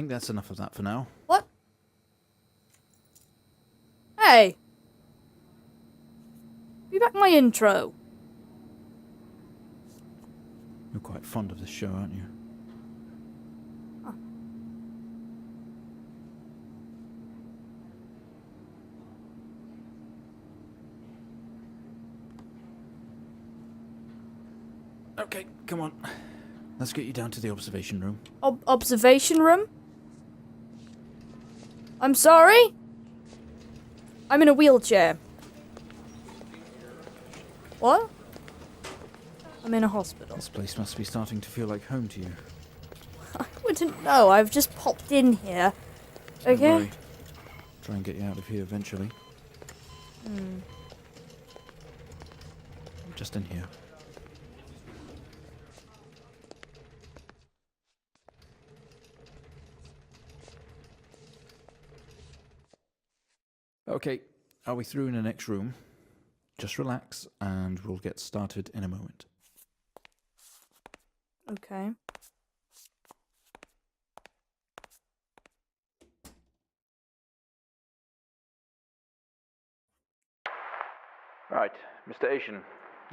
think that's enough of that for now. What? Hey! Be back my intro. You're quite fond of this show, aren't you? Huh. Okay, come on. Let's get you down to the observation room. Observation room? I'm sorry? I'm in a wheelchair. What? I'm in a hospital. This place must be starting to feel like home to you. I wouldn't know. I've just popped in here. Don't Okay? worry. Try and get you out of here eventually. Just in here. Okay, are we through in the next room? Just relax and we'll get started in a moment. Okay. Right, Mr. Asian,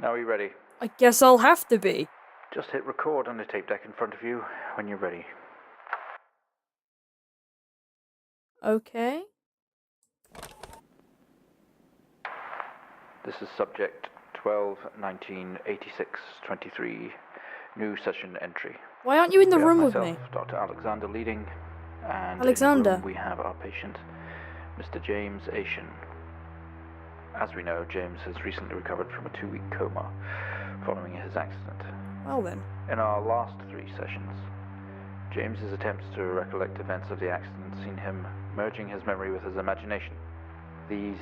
now are you ready? I guess I'll have to be. Just hit record on the tape deck in front of you when you're ready. Okay. This is subject 12-19-86-23, new session entry. Why aren't you in the We have room with myself, me? Dr. Alexander leading, and Alexander. in the room we have our patient, Mr. James Asian. As we know, James has recently recovered from a 2-week coma following his accident. Well then. In our last 3 sessions, James's attempts to recollect events of the accident seen him merging his memory with his imagination. These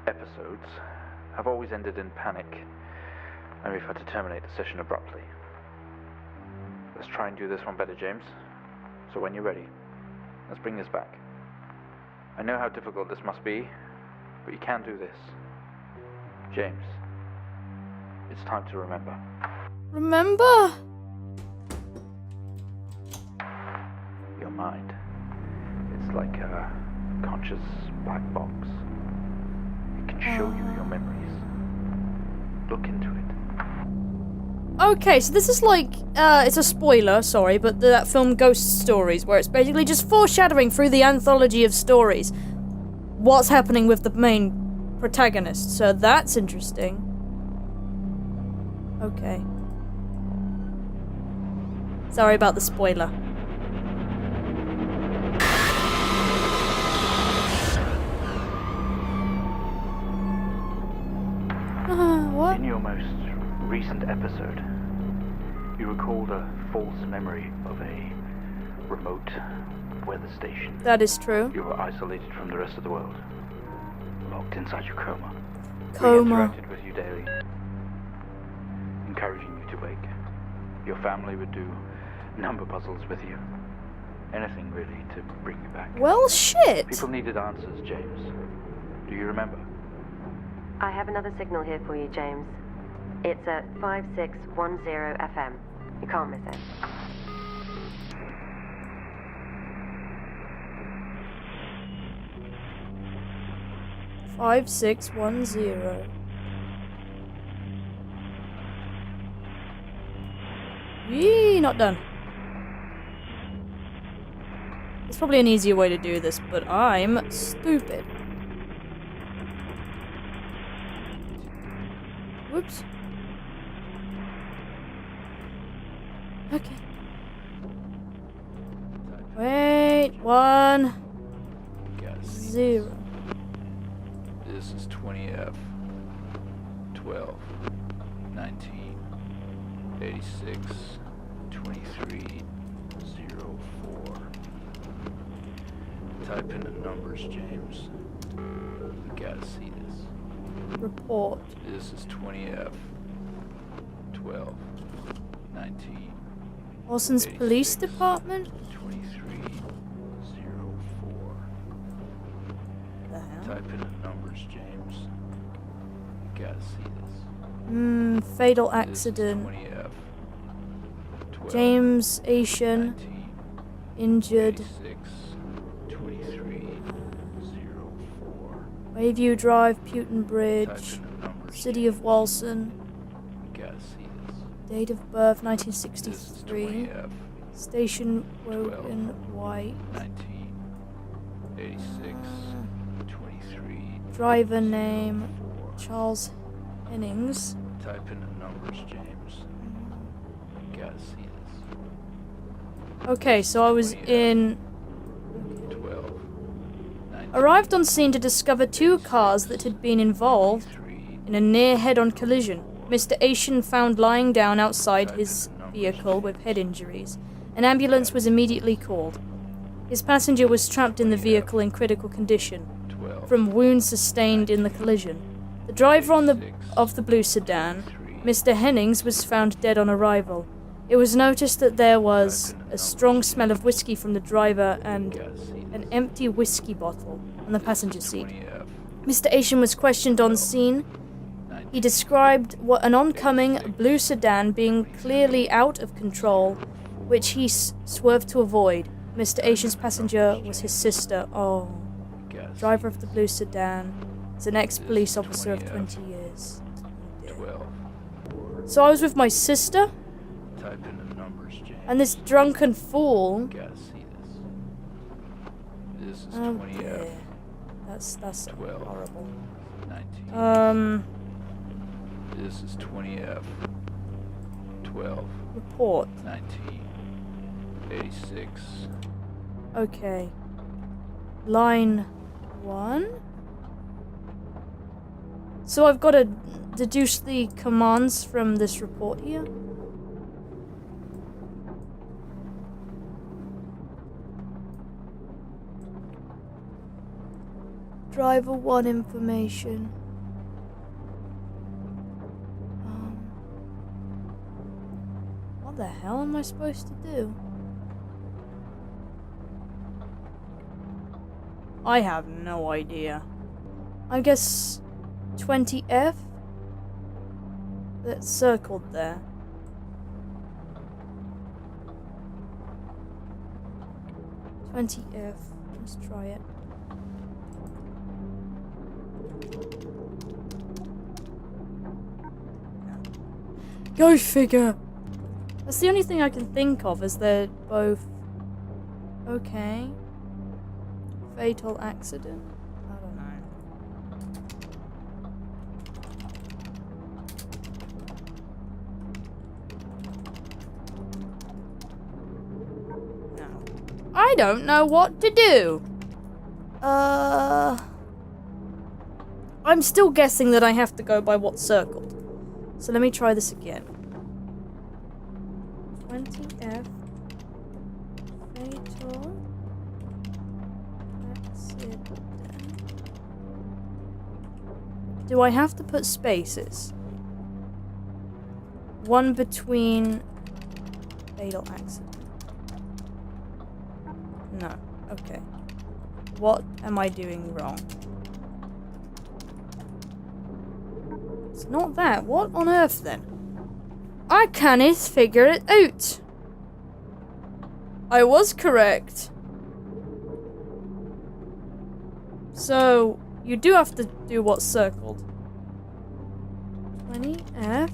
episodes have always ended in panic, and we've had to terminate the session abruptly. Let's try and do this one better, James. So when you're ready, let's bring this back. I know how difficult this must be, but you can do this. James, it's time to remember. Remember? Your mind. It's like a conscious black box. It can show you your memories. Look into it. Okay, so this is like, it's a spoiler, sorry, but that film Ghost Stories, where it's basically just foreshadowing through the anthology of stories what's happening with the main protagonist, so that's interesting. Okay. Sorry about the spoiler. What? In your most recent episode, you recalled a false memory of a remote weather station. That is true. You were isolated from the rest of the world, locked inside your coma. We Coma. interacted with you daily, encouraging you to wake. Your family would do number puzzles with you. Anything really to bring you back. Well, shit. People needed answers, James. Do you remember? I have another signal here for you, James. It's at 5610 FM. You can't miss it. Five, 6, 1, 0. Yee, not done. There's probably an easier way to do this, but I'm stupid. Whoops. Okay. Wait, 1, 0. This is 20F 12 19 86 23 04. Type in the numbers, James. We gotta see this. Report. This is 20F 12 19 Olsen's Police 86, Department? 2304. The hell? Type in the numbers, James. You gotta see this. Fatal This is accident. 20F 12 James Asian. 19 injured. 2304. Wayview Drive, Putin Bridge, City of Walson. Gotta see this. Date of birth This is 1963. 20F. Station Wogan White. 1986. 23. Driver name Charles Hennings. Type in the numbers, James. Gotta see this. Okay, so I was in. 12. Arrived on scene to discover two cars that had been involved in a near head-on collision. Mr. Asian found lying down outside his vehicle with head injuries. An ambulance was immediately called. His passenger was trapped in the vehicle in critical condition from wounds sustained in the collision. The driver of the blue sedan, Mr. Hennings, was found dead on arrival. It was noticed that there was a strong smell of whiskey from the driver and an empty whiskey bottle on the passenger seat. Mr. Asian was questioned on scene. He described what an oncoming blue sedan being clearly out of control, which he swerved to avoid. Mr. Asian's passenger was his sister. Oh. Driver of the blue sedan is an ex-police officer of 20 years. So I was with my sister, Type in the numbers, James. and this drunken fool. Gotta see this. This is Oh 20F. dear. That's 12. horrible. 19. This is 20F. 12. Report. 1986. Okay. Line 1. So I've got to deduce the commands from this report here. Driver 1 information. What the hell am I supposed to do? I have no idea. I guess 20F? That's circled there. "20F. Let's try it. Go figure! That's the only thing I can think of, is they're both... Okay. Fatal accident? I don't know. No. I don't know what to do! I'm still guessing that I have to go by what's circled. So let me try this again. 20F. Fatal accident. Do I have to put spaces? One between fatal accident. No. Okay. What am I doing wrong? It's not that. What on earth then? I can't figure it out. I was correct. So, you do have to do what's circled. 20F.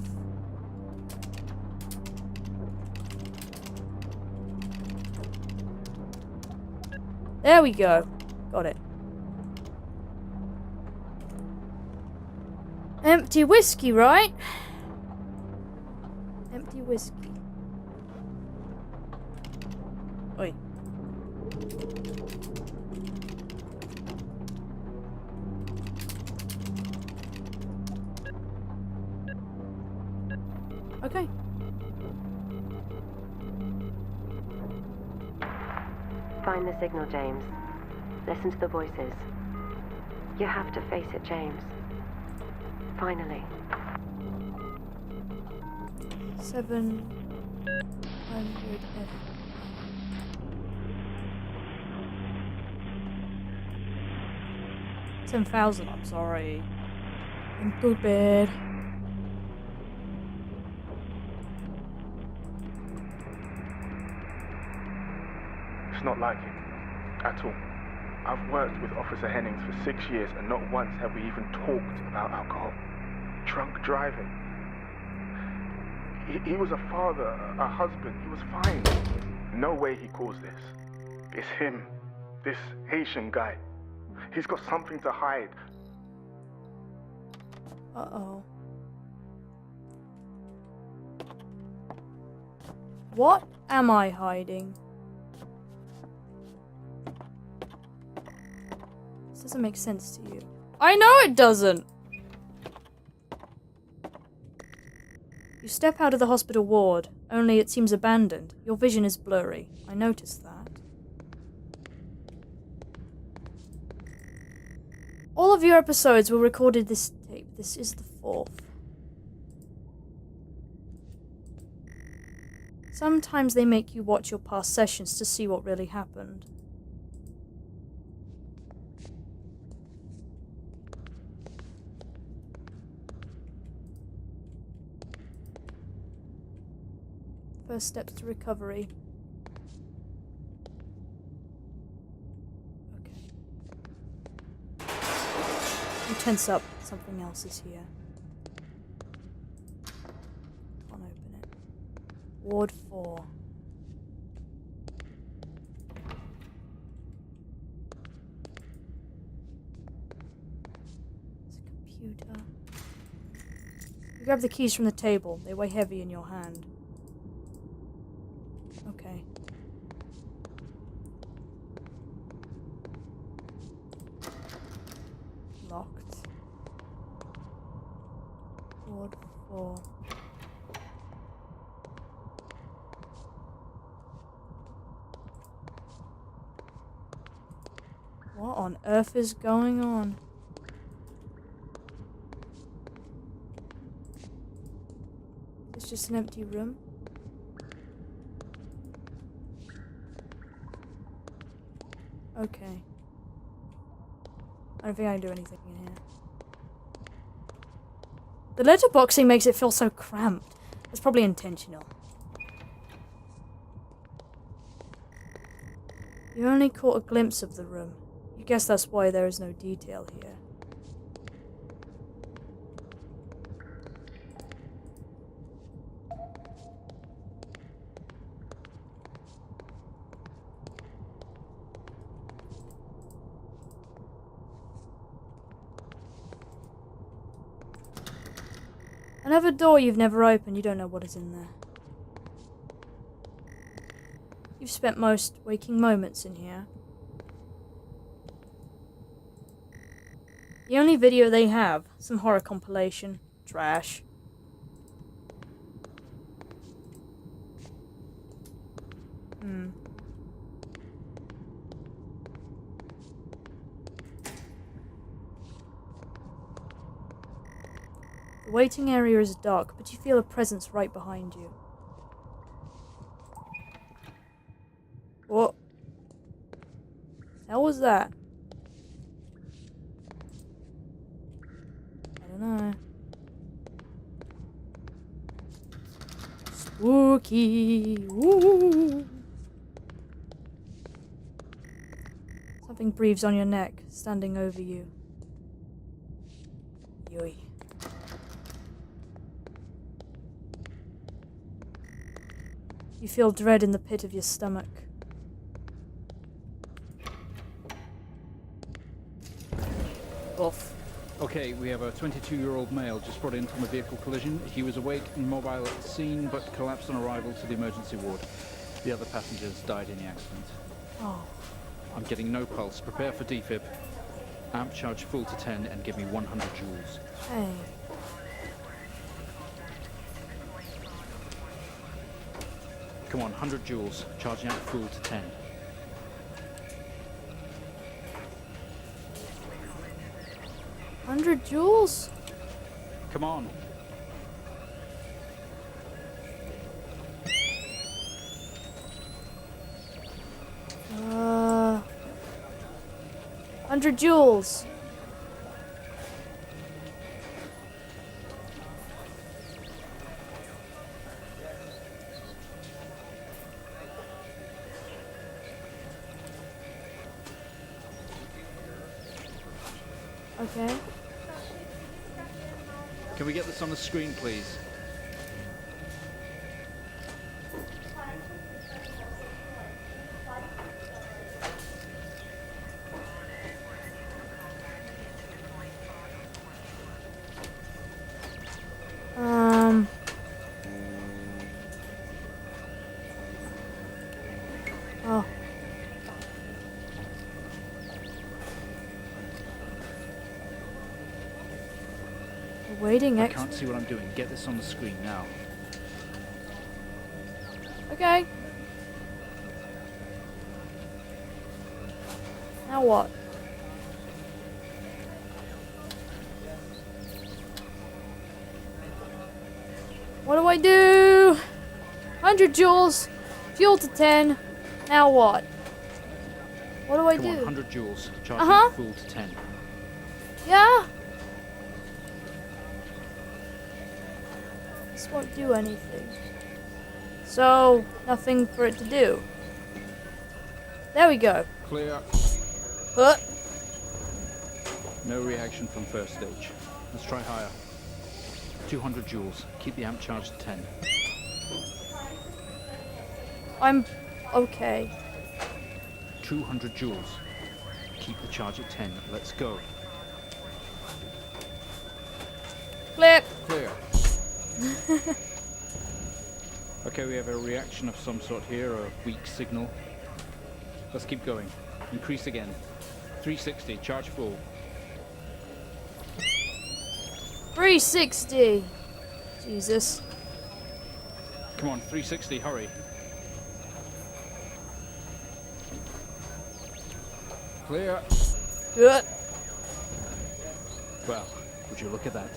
There we go. Got it. Empty whiskey, right? Empty whiskey. Oi. Okay. Find the signal, James. Listen to the voices. You have to face it, James. Finally. 700F. 10,000, I'm sorry. I'm too bad. not like it. At all. I've worked with Officer Hennings for 6 years and not once have we even talked about alcohol. Drunk driving. He was a father, a husband. He was fine. No way he caused this. It's him. This Haitian guy. He's got something to hide. Uh-oh. What am I hiding? This doesn't make sense to you. I know it doesn't! You step out of the hospital ward, only it seems abandoned. Your vision is blurry. I noticed that. All of your episodes were recorded this tape. This is the 4th. Sometimes they make you watch your past sessions to see what really happened. First steps to recovery. Okay. You tense up. Something else is here. Can't open it. Ward 4. There's a computer. You grab the keys from the table. They weigh heavy in your hand. Okay. Locked. Ward 4. What on earth is going on? It's just an empty room. Okay. I don't think I can do anything in here. The letterboxing makes it feel so cramped. It's probably intentional. You only caught a glimpse of the room. You guess that's why there is no detail here. Another door you've never opened, you don't know what is in there. You've spent most waking moments in here. The only video they have, some horror compilation. Trash. The waiting area is dark, but you feel a presence right behind you. What? The hell was that? I don't know. Spooky. Woo. Something breathes on your neck, standing over you. Yui. You feel dread in the pit of your stomach. Off. Okay, we have a 22-year-old male just brought in from a vehicle collision. He was awake and mobile at the scene, but collapsed on arrival to the emergency ward. The other passengers died in the accident. Oh. I'm getting no pulse. Prepare for defib. Amp charge full to 10 and give me 100 joules. Hey. Come on, 100 joules. Charging amp full to 10. $100? Come on. $100. Okay. Can we get this on the screen, please? Oh. Awaiting I X. can't see what I'm doing. Get this on the screen now. Okay. Now what? What do I do? 100 joules. Fuel to 10. Now what? What do I Come on, do? 100 joules. Charging Uh-huh. full to 10. Yeah? This won't do anything. So, nothing for it to do. There we go. Clear. Huh? No reaction from first stage. Let's try higher. 200 joules. Keep the amp charged to 10. I'm okay. 200 joules. Keep the charge at 10. Let's go. Click. Clear. Okay, we have a reaction of some sort here, a weak signal. Let's keep going. Increase again. 360, charge full. 360. Jesus. Come on, 360, hurry. Clear. Good. Well, would you look at that?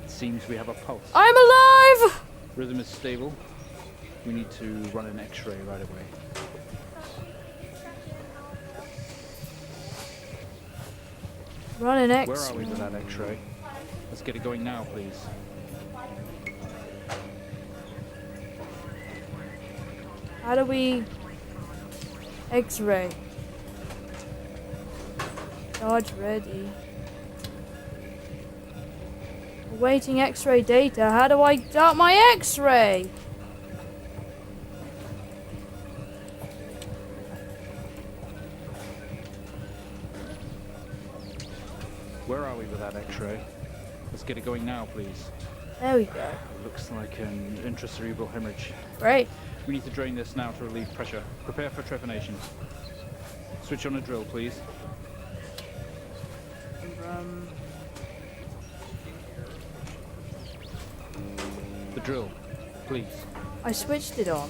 It seems we have a pulse. I'm alive! Rhythm is stable. We need to run an X-ray right away. Running X. Where are we with that X-ray? Let's get it going now, please. How do we X-ray? Charge ready. Awaiting X-ray data. How do I start my X-ray? Where are we with that X-ray? Let's get it going now, please. There we go. It looks like an intracerebral hemorrhage. Great. We need to drain this now to relieve pressure. Prepare for trepanation. Switch on a drill, please. The drill, please. I switched it on.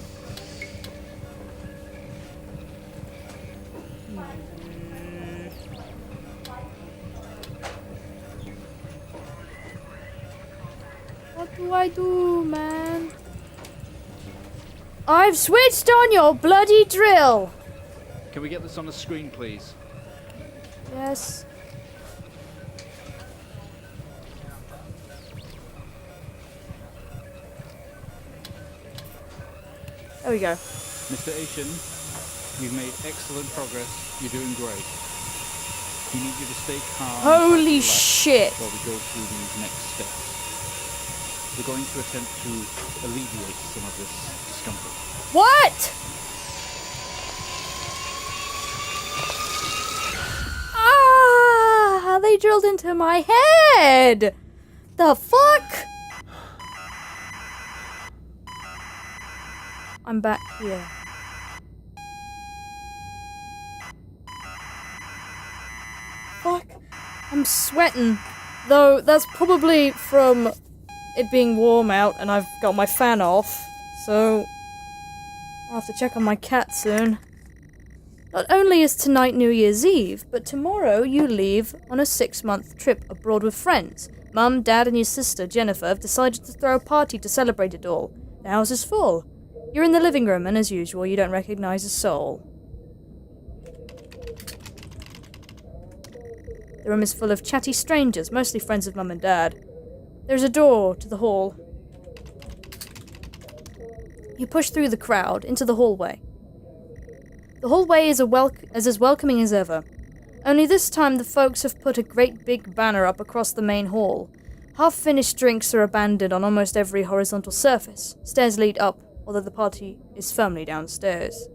What do I do, man? I've switched on your bloody drill! Can we get this on the screen, please? Yes. There we go. Mr. Asian, you've made excellent progress. You're doing great. We need you to stay calm. Holy and shit! while we go through these next steps. We're going to attempt to alleviate some of this discomfort. What? Ah! They drilled into my head! The fuck? I'm back here. Fuck. I'm sweating. Though that's probably from it being warm out and I've got my fan off. So I'll have to check on my cat soon. Not only is tonight New Year's Eve, but tomorrow you leave on a 6-month trip abroad with friends. Mum, Dad, and your sister, Jennifer, have decided to throw a party to celebrate it all. The house is full. You're in the living room, and as usual, you don't recognize a soul. The room is full of chatty strangers, mostly friends of Mum and Dad. There's a door to the hall. You push through the crowd into the hallway. The hallway is as welcoming as ever. Only this time the folks have put a great big banner up across the main hall. Half-finished drinks are abandoned on almost every horizontal surface. Stairs lead up, although the party is firmly downstairs.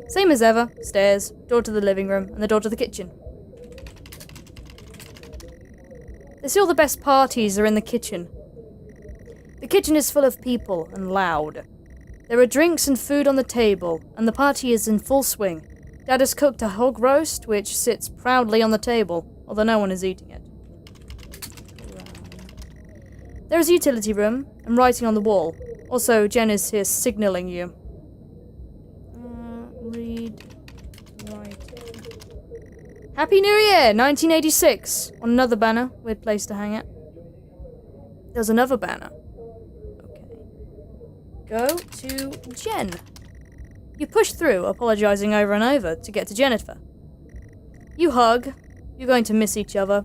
Same as ever. Stairs, door to the living room, and the door to the kitchen. They say all the best parties are in the kitchen. The kitchen is full of people and loud. There are drinks and food on the table, and the party is in full swing. Dad has cooked a hog roast, which sits proudly on the table, although no one is eating it. There is a utility room, and writing on the wall. Also, Jen is here signaling you. Read. Writing. Happy New Year, 1986! On another banner. Weird place to hang it. There's another banner. Okay. Go to Jen. You push through, apologizing over and over, to get to Jennifer. You hug. You're going to miss each other.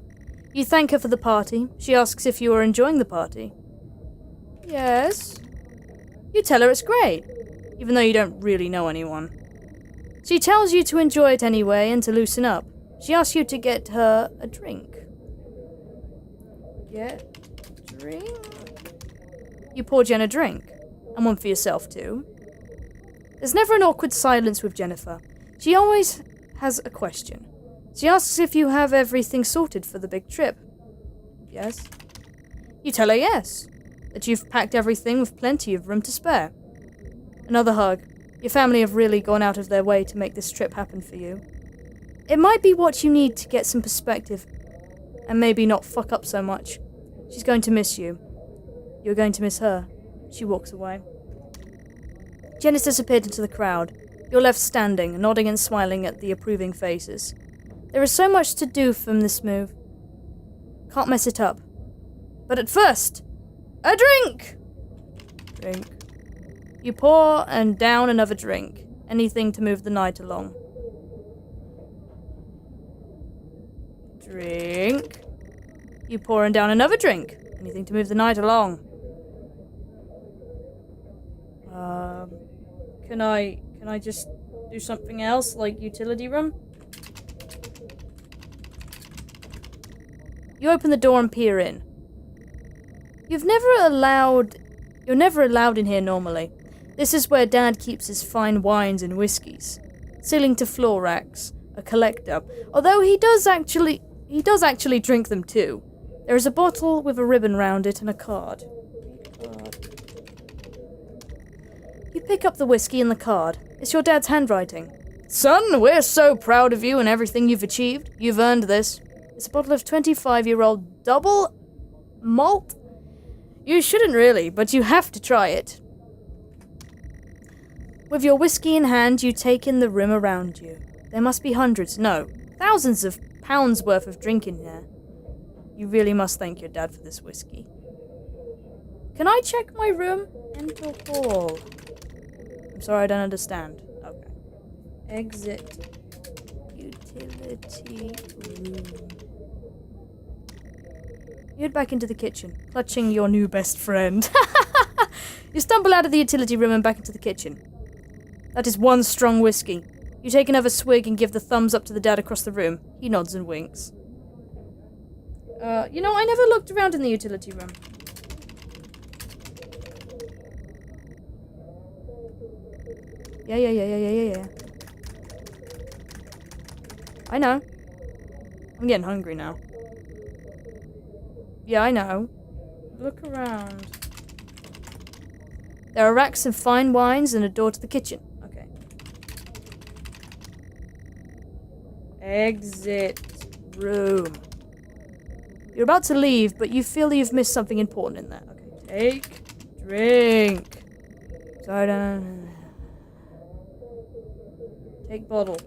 You thank her for the party. She asks if you are enjoying the party. Yes. You tell her it's great, even though you don't really know anyone. She tells you to enjoy it anyway and to loosen up. She asks you to get her a drink. Get drink? You pour Jen a drink, and one for yourself too. There's never an awkward silence with Jennifer. She always has a question. She asks if you have everything sorted for the big trip. Yes. You tell her yes, that you've packed everything with plenty of room to spare. Another hug. Your family have really gone out of their way to make this trip happen for you. It might be what you need to get some perspective, and maybe not fuck up so much. She's going to miss you. You're going to miss her. She walks away. Jen has disappeared into the crowd. You're left standing, nodding and smiling at the approving faces. There is so much to do from this move. Can't mess it up. But at first, a drink! Drink. You pour and down another drink. Anything to move the night along. Drink. You pour and down another drink. Anything to move the night along. Can I just do something else, like utility room? You open the door and peer in. You're never allowed in here normally. This is where Dad keeps his fine wines and whiskies. Ceiling to floor racks, a collector. Although he does actually drink them too. There is a bottle with a ribbon round it and a card. You pick up the whiskey and the card. It's your dad's handwriting. Son, we're so proud of you and everything you've achieved. You've earned this. It's a bottle of 25-year-old double malt. You shouldn't really, but you have to try it. With your whiskey in hand, you take in the room around you. There must be hundreds, no, thousands of pounds worth of drink in there. You really must thank your dad for this whiskey. Can I check my room? Enter hall. I'm sorry, I don't understand. Okay. Exit. Utility room. You head back into the kitchen, clutching your new best friend. You stumble out of the utility room and back into the kitchen. That is one strong whiskey. You take another swig and give the thumbs up to the dad across the room. He nods and winks. I never looked around in the utility room. Yeah. I know. I'm getting hungry now. Yeah, I know. Look around. There are racks of fine wines and a door to the kitchen. Okay. Exit room. You're about to leave, but you feel that you've missed something important in there. Okay. Take drink. Sorry, no. Take bottle.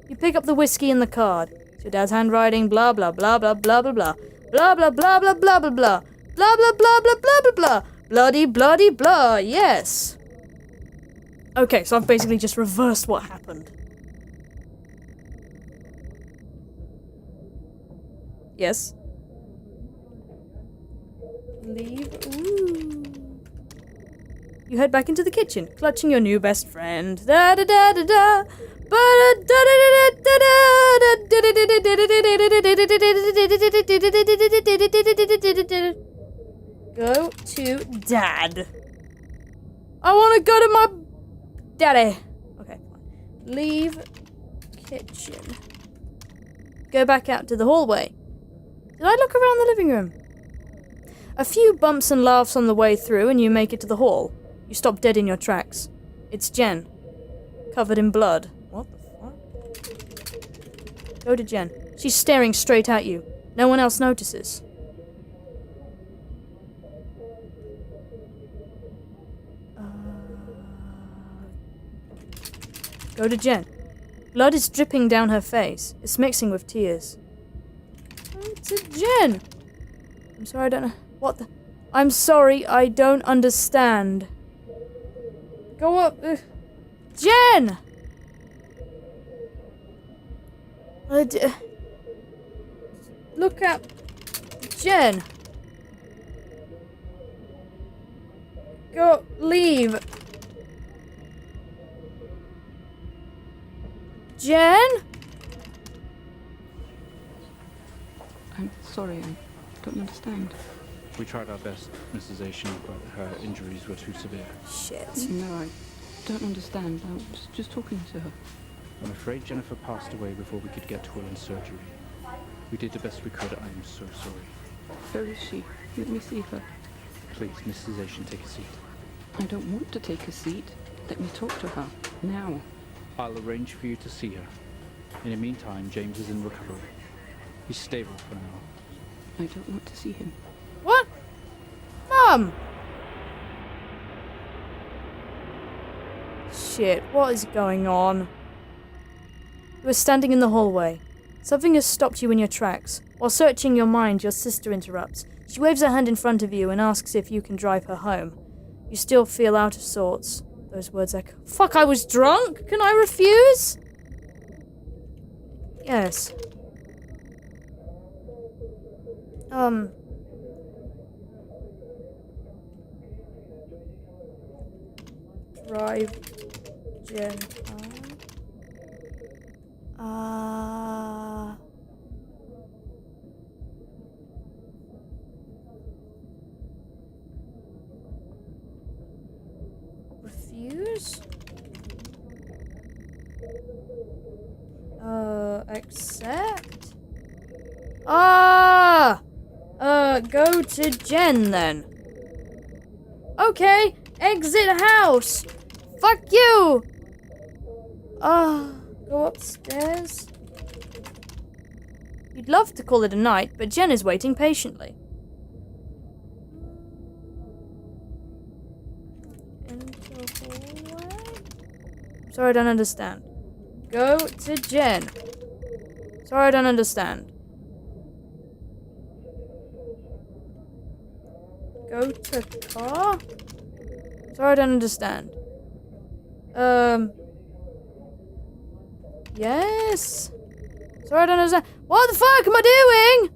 You pick up the whiskey and the card. It's your dad's handwriting, blah blah blah blah blah blah blah. Blah blah blah blah blah blah blah. Blah blah blah blah blah blah blah. Bloody bloody blah, yes. Okay, so I've basically just reversed what happened. Yes. Leave. Ooh. You head back into the kitchen, clutching your new best friend. Da da da da da. Go to Dad. I want to go to my daddy. Okay, fine. Leave kitchen. Go back out to the hallway. Did I look around the living room? A few bumps and laughs on the way through, and you make it to the hall. You stop dead in your tracks. It's Jen, covered in blood. What the fuck? Go to Jen. She's staring straight at you. No one else notices. Go to Jen. Blood is dripping down her face. It's mixing with tears. It's a Jen. I'm sorry, I don't know. What the? I'm sorry, I don't understand. Go up. Jen! Look at Jen. Go, leave. Jen? I'm sorry, I don't understand. We tried our best, Mrs. Asian, but her injuries were too severe. Shit. No, I don't understand. I was just talking to her. I'm afraid Jennifer passed away before we could get to her in surgery. We did the best we could. I'm so sorry. Where is she? Let me see her. Please, Mrs. Asian, take a seat. I don't want to take a seat. Let me talk to her. Now. I'll arrange for you to see her. In the meantime, James is in recovery. He's stable for now. I don't want to see him. What? Mum! Shit, what is going on? You are standing in the hallway. Something has stopped you in your tracks. While searching your mind, your sister interrupts. She waves her hand in front of you and asks if you can drive her home. You still feel out of sorts. Those words echo. Fuck, I was drunk? Can I refuse? Yes. Drive Jen home. Refuse? Accept? Go to Jen then. Okay, exit house. Fuck you! Go upstairs. You'd love to call it a night, but Jen is waiting patiently. Into hallway? Sorry, I don't understand. Go to Jen. Sorry, I don't understand. Go to car? Sorry, I don't understand. Yes? Sorry, I don't understand. What the fuck am I doing?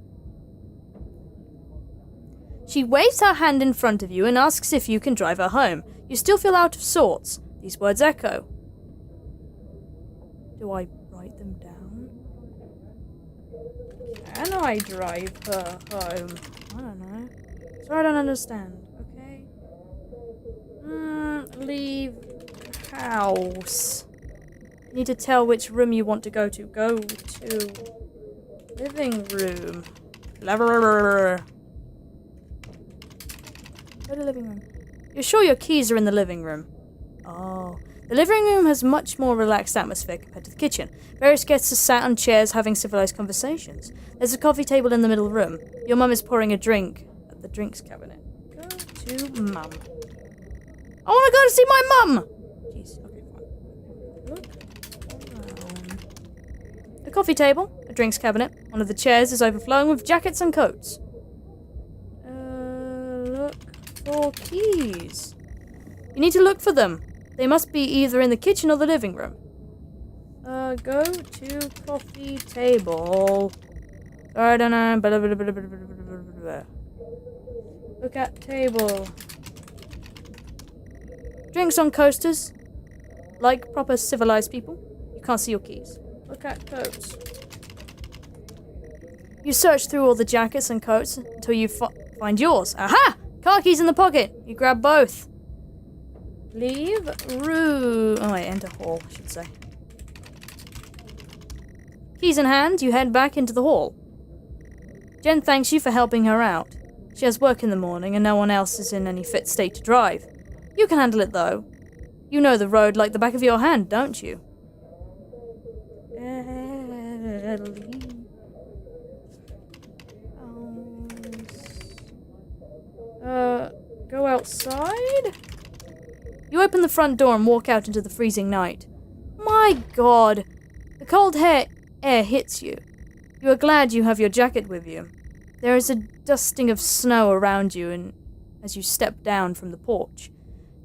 She waves her hand in front of you and asks if you can drive her home. You still feel out of sorts. These words echo. Do I write them down? Can I drive her home? I don't know. Sorry, I don't understand. Okay. Leave house. You need to tell which room you want to go to. Go to living room. Go to living room. You're sure your keys are in the living room? Oh. The living room has much more relaxed atmosphere compared to the kitchen. Various guests are sat on chairs having civilized conversations. There's a coffee table in the middle room. Your mum is pouring a drink at the drinks cabinet. Go to mum. I want to go to see my mum! Jeez, okay, fine. Look around. A coffee table, a drinks cabinet. One of the chairs is overflowing with jackets and coats. Look for keys. You need to look for them. They must be either in the kitchen or the living room. Go to coffee table. I don't know. Look at table. Drinks on coasters. Like proper civilized people. You can't see your keys. Look at coats. You search through all the jackets and coats until you find yours. Aha! Car keys in the pocket. You grab both. Leave room. Oh wait, enter hall, I should say. Keys in hand, you head back into the hall. Jen thanks you for helping her out. She has work in the morning and no one else is in any fit state to drive. You can handle it though. You know the road like the back of your hand, don't you? Go outside? You open the front door and walk out into the freezing night. My God! The cold air hits you. You are glad you have your jacket with you. There is a dusting of snow around you and as you step down from the porch.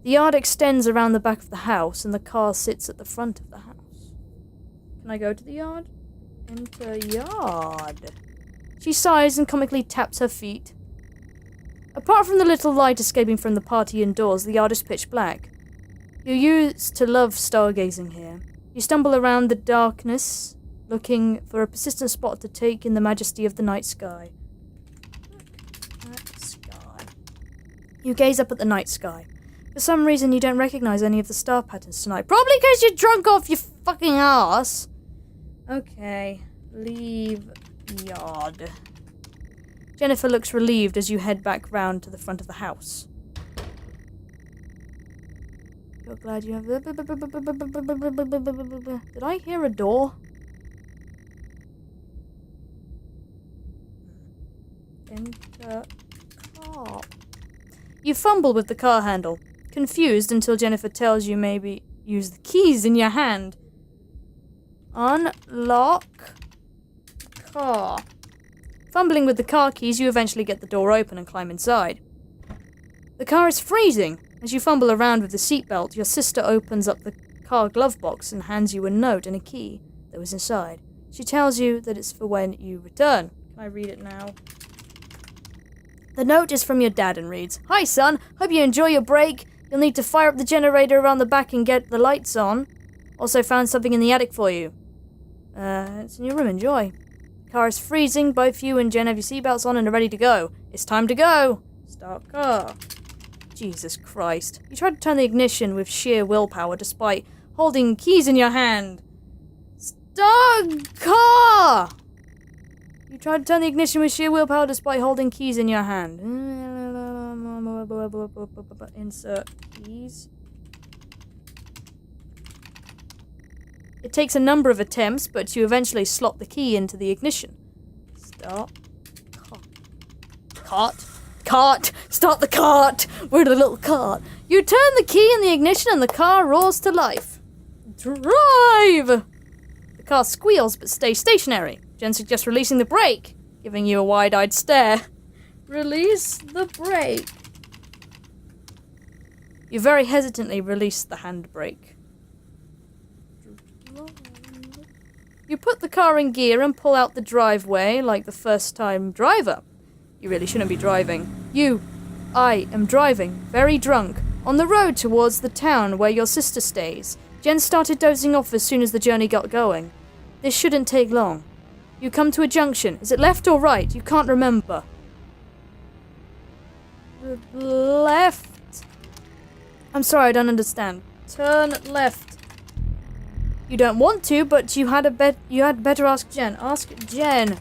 The yard extends around the back of the house and the car sits at the front of the house. Can I go to the yard? Enter yard. She sighs and comically taps her feet. Apart from the little light escaping from the party indoors, the yard is pitch black. You used to love stargazing here. You stumble around the darkness, looking for a persistent spot to take in the majesty of the night sky. Night sky. You gaze up at the night sky. For some reason, you don't recognize any of the star patterns tonight. Probably because you're drunk off your fucking ass. Okay, leave yard. Jennifer looks relieved as you head back round to the front of the house. You're glad you have... Did I hear a door? Enter car. You fumble with the car handle, confused until Jennifer tells you maybe use the keys in your hand. Unlock car. Fumbling with the car keys, you eventually get the door open and climb inside. The car is freezing. As you fumble around with the seatbelt, your sister opens up the car glove box and hands you a note and a key that was inside. She tells you that it's for when you return. Can I read it now? The note is from your dad and reads, "Hi son, hope you enjoy your break. You'll need to fire up the generator around the back and get the lights on. Also found something in the attic for you. It's in your room, enjoy. Car is freezing, both you and Jen have your seatbelts on and are ready to go. It's time to go. Start car." Jesus Christ. You tried to turn the ignition with sheer willpower despite holding keys in your hand. Start car! You tried to turn the ignition with sheer willpower despite holding keys in your hand. Insert keys. It takes a number of attempts, but you eventually slot the key into the ignition. Start. Cart! Start the cart! We're the little cart. You turn the key in the ignition and the car roars to life. Drive! The car squeals but stays stationary. Jen suggests releasing the brake, giving you a wide-eyed stare. Release the brake. You very hesitantly release the handbrake. You put the car in gear and pull out the driveway like the first-time driver. You really shouldn't be driving. I am driving, very drunk, on the road towards the town where your sister stays. Jen started dozing off as soon as the journey got going. This shouldn't take long. You come to a junction. Is it left or right? You can't remember. Left. I'm sorry, I don't understand. Turn left. You don't want to, but you had better ask Jen. Ask Jen.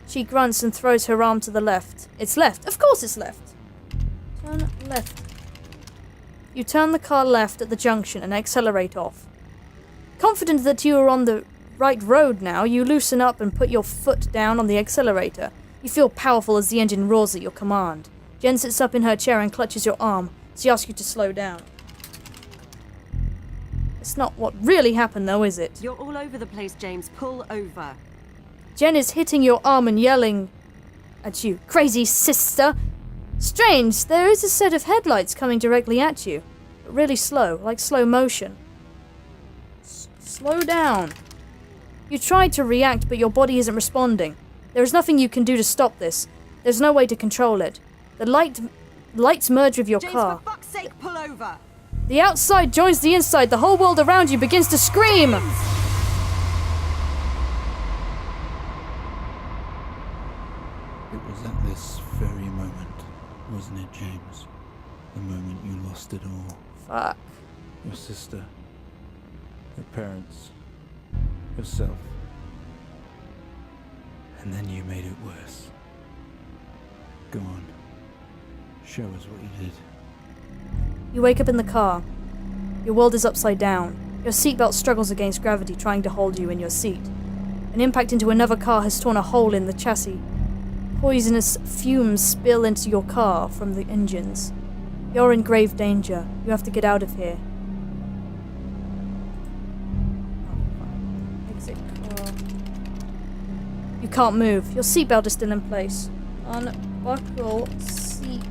She grunts and throws her arm to the left. It's left. Of course it's left. Turn left. You turn the car left at the junction and accelerate off. Confident that you are on the right road now, you loosen up and put your foot down on the accelerator. You feel powerful as the engine roars at your command. Jen sits up in her chair and clutches your arm. She asks you to slow down. It's not what really happened, though, is it? You're all over the place, James. Pull over. Jen is hitting your arm and yelling at you. Crazy sister! Strange, there is a set of headlights coming directly at you. But really slow, like slow motion. Slow down. You try to react, but your body isn't responding. There is nothing you can do to stop this. There's no way to control it. The lights merge with your James, car. for fuck's sake, pull over! The outside joins the inside. The whole world around you begins to scream. It was at this very moment, wasn't it, James? The moment you lost it all. Fuck. Your sister, your parents, yourself. And then you made it worse. Go on. Show us what you did. You wake up in the car. Your world is upside down. Your seatbelt struggles against gravity, trying to hold you in your seat. An impact into another car has torn a hole in the chassis. Poisonous fumes spill into your car from the engines. You're in grave danger. You have to get out of here. Exit car. You can't move. Your seatbelt is still in place. Unbuckle seatbelt.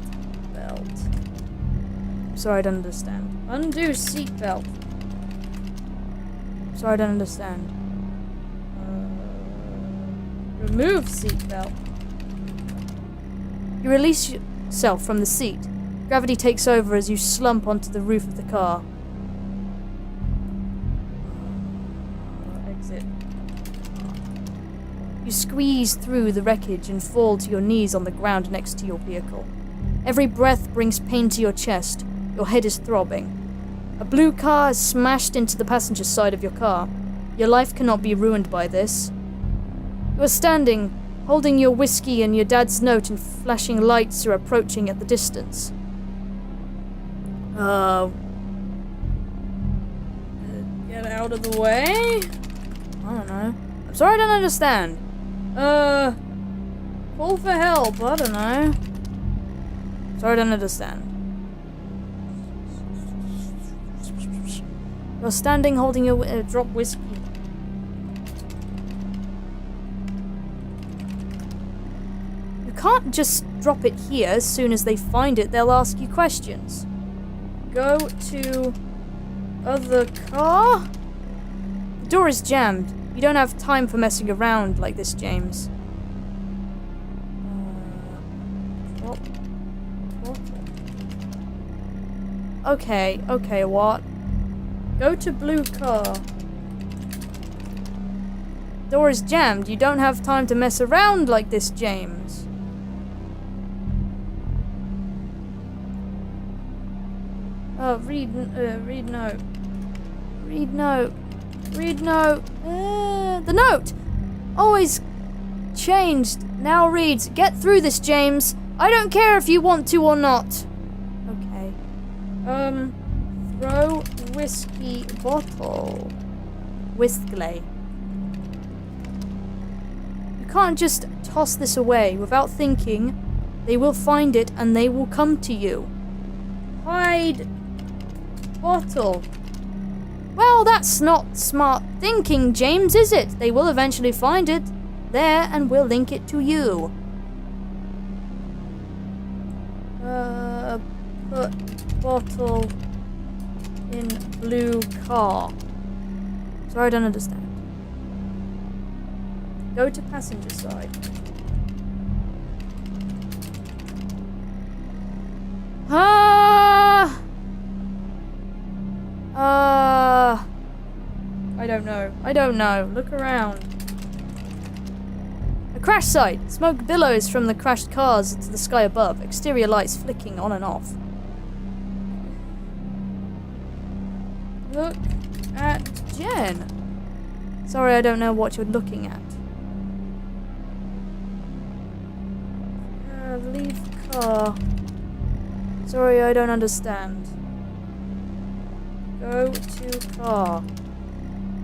Sorry, I don't understand. Undo seatbelt. Sorry, I don't understand. Remove seatbelt. You release yourself from the seat. Gravity takes over as you slump onto the roof of the car. Exit. You squeeze through the wreckage and fall to your knees on the ground next to your vehicle. Every breath brings pain to your chest. Your head is throbbing. A blue car has smashed into the passenger side of your car. Your life cannot be ruined by this. You are standing, holding your whiskey and your dad's note, and flashing lights are approaching at the distance. Get out of the way? I don't know. I'm sorry, I don't understand. Call for help, I don't know. Sorry, I don't understand. You're standing holding your drop whiskey. You can't just drop it here. As soon as they find it, they'll ask you questions. Go to other car? The door is jammed. You don't have time for messing around like this, James. What? Okay, what? Go to blue car. Door is jammed. You don't have time to mess around like this, James. Oh, read note. Read note. Read note. The note! Always changed. Now reads, get through this, James. I don't care if you want to or not. Okay. Throw whiskey bottle. Whiskey. You can't just toss this away without thinking. They will find it and they will come to you. Hide bottle. Well, that's not smart thinking, James, is it? They will eventually find it there and will link it to you. Put bottle in blue car. Sorry, I don't understand. Go to passenger side. I don't know. Look around. A crash site. Smoke billows from the crashed cars into the sky above. Exterior lights flicking on and off. Look at Jen. Sorry, I don't know what you're looking at. Leave car. Sorry, I don't understand. Go to car.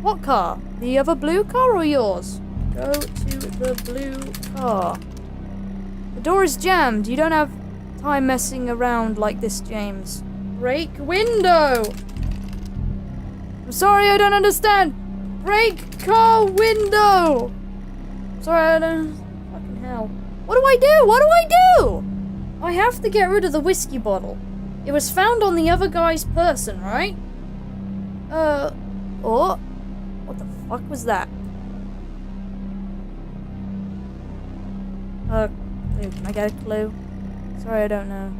What car? The other blue car or yours? Go to the blue car. The door is jammed. You don't have time messing around like this, James. Break window! I'm sorry, I don't understand. Break car window! Sorry, I don't... Fucking hell. What do I do? What do I do? I have to get rid of the whiskey bottle. It was found on the other guy's person, right? Oh. What the fuck was that? Clue. Can I get a clue? Sorry, I don't know.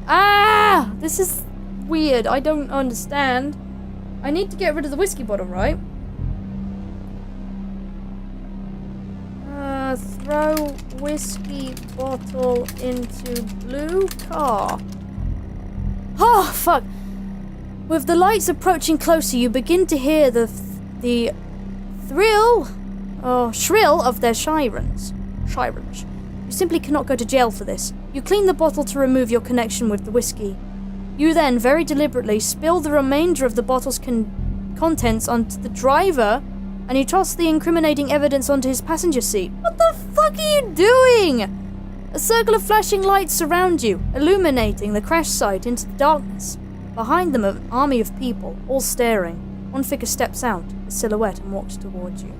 Ah! This is weird. I don't understand. I need to get rid of the whiskey bottle, right? Throw whiskey bottle into blue car. Oh, fuck. With the lights approaching closer, you begin to hear the shrill of their sirens. You simply cannot go to jail for this. You clean the bottle to remove your connection with the whiskey. You then, very deliberately, spill the remainder of the bottle's contents onto the driver, and you toss the incriminating evidence onto his passenger seat. What the fuck are you doing? A circle of flashing lights surround you, illuminating the crash site into the darkness. Behind them, an army of people, all staring. One figure steps out, a silhouette, and walks towards you.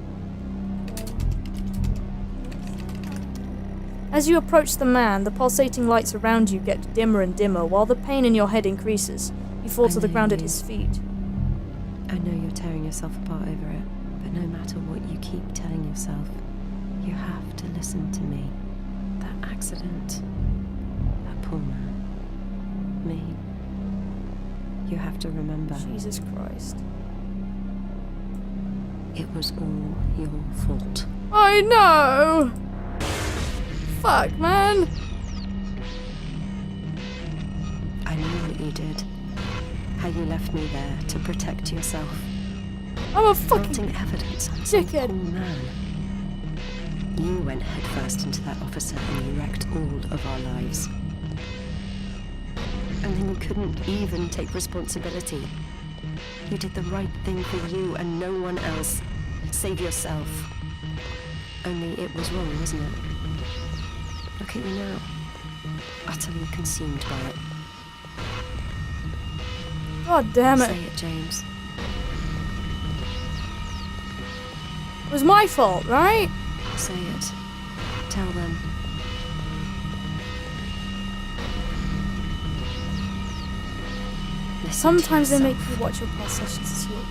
As you approach the man, the pulsating lights around you get dimmer and dimmer, while the pain in your head increases. You fall to the ground at his feet. I know you're tearing yourself apart over it, but no matter what you keep telling yourself, you have to listen to me. That accident, that poor man, me. You have to remember. Jesus Christ. It was all your fault. I know! Fuck, man! I know what you did. How you left me there to protect yourself. I'm a fucking Planting evidence on some dickhead. poor man. You went headfirst into that officer and you wrecked all of our lives. And then you couldn't even take responsibility. You did the right thing for you and no one else. Save yourself. Only it was wrong, wasn't it? Look at you now. Utterly consumed by it. God damn it. Say it, James. It was my fault, right? Say it. Tell them. Listen Sometimes to they make yourself. you watch your past sessions to see what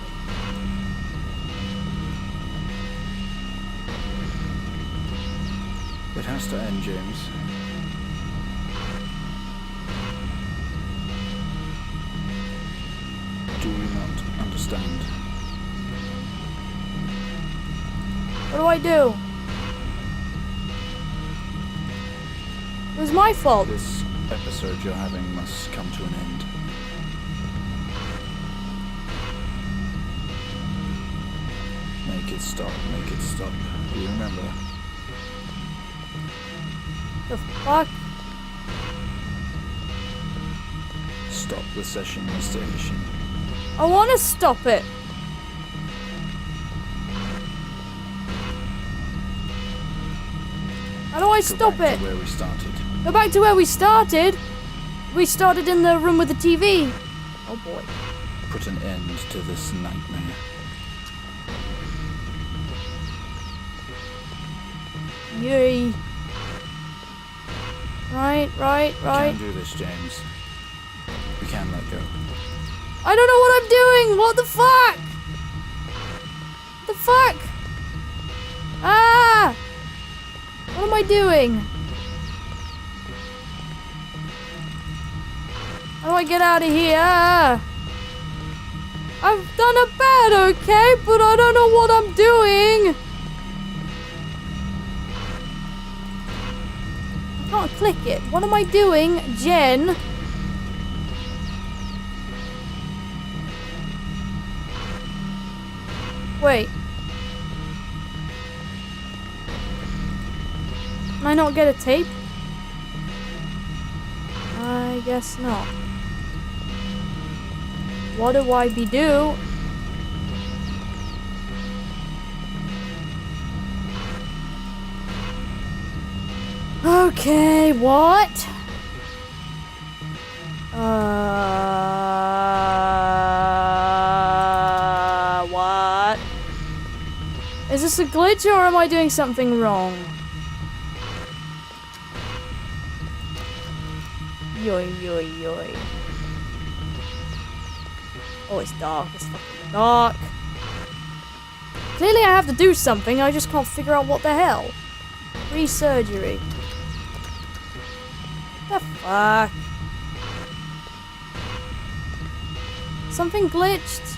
It has to end, James. Do you not understand? What do I do? It was my fault. This episode you're having must come to an end. Make it stop, make it stop. Do you remember? The fuck? Stop the session, Mr. Haitian. I want to stop it. How do I stop Go back it? to where we started. Go back to where we started. We started in the room with the TV. Oh boy. Put an end to this nightmare. Yay. Right. We can do this, James. We can let go. I don't know what I'm doing. What the fuck? The fuck? Ah! What am I doing? How do I get out of here? I've done a bad, okay, but I don't know what I'm doing. I can't click it. What am I doing, Jen? Wait. Can I not get a tape? I guess not. What do I be do? Okay, what? What? Is this a glitch or am I doing something wrong? Yoy, yoy, yoy. Oh, it's dark. It's fucking dark. Clearly I have to do something, I just can't figure out what the hell. Re-surgery. The fuck? Something glitched.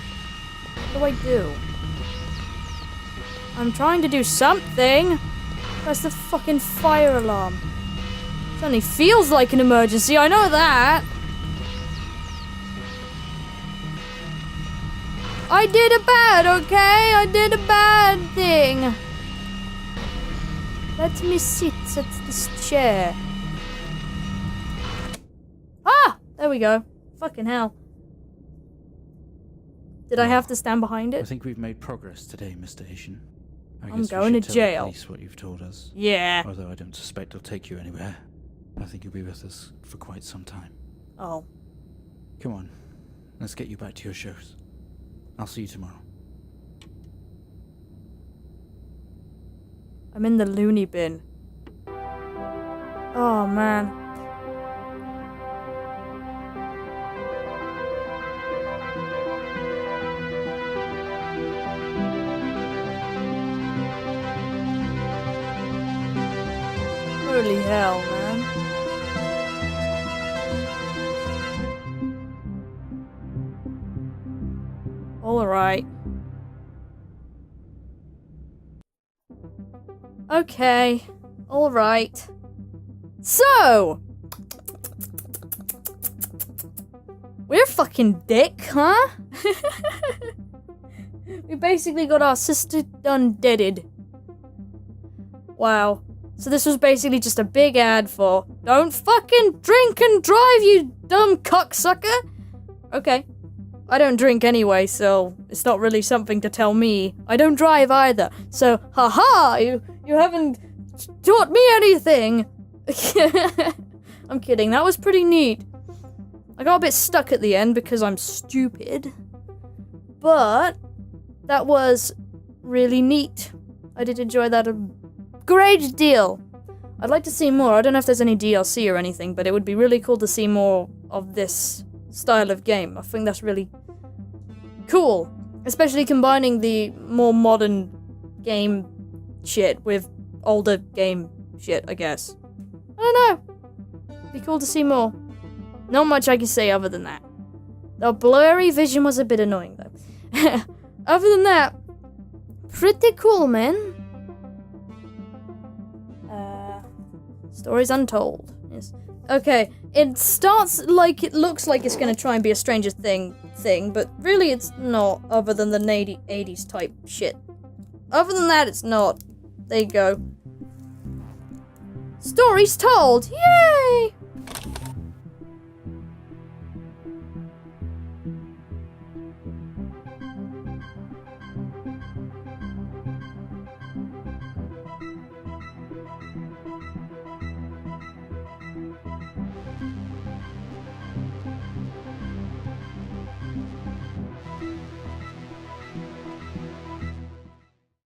What do? I'm trying to do something. Press the fucking fire alarm. It only feels like an emergency, I know that. I did a bad, okay? I did a bad thing. Let me sit at this chair. Ah! There we go. Fucking hell. Did I have to stand behind I it? think we've made progress today, Mr. Haitian. I I'm guess we going should to tell jail. The police what you've told us. Yeah. Although I don't suspect it'll take you anywhere. I think you'll be with us for quite some time. Oh. Come on, let's get you back to your shows. I'll see you tomorrow. I'm in the loony bin. Oh, man. Holy hell, man. Alright. Okay. Alright. So! We're fucking dick, huh? We basically got our sister done deaded. Wow. So this was basically just a big ad for don't fucking drink and drive, you dumb cocksucker! Okay. I don't drink anyway, so it's not really something to tell me. I don't drive either, so haha, you haven't taught me anything! I'm kidding, that was pretty neat. I got a bit stuck at the end because I'm stupid. But that was really neat. I did enjoy that a great deal. I'd like to see more. I don't know if there's any DLC or anything, but it would be really cool to see more of this style of game. I think that's really cool. Especially combining the more modern game shit with older game shit, I guess. I don't know. Be cool to see more. Not much I can say other than that. The blurry vision was a bit annoying, though. Other than that, pretty cool, man. Stories Untold. Yes. Okay, it starts like it looks like it's gonna try and be a Stranger thing, but really it's not, other than the 80s type shit. Other than that, it's not. There you go. Stories told! Yay!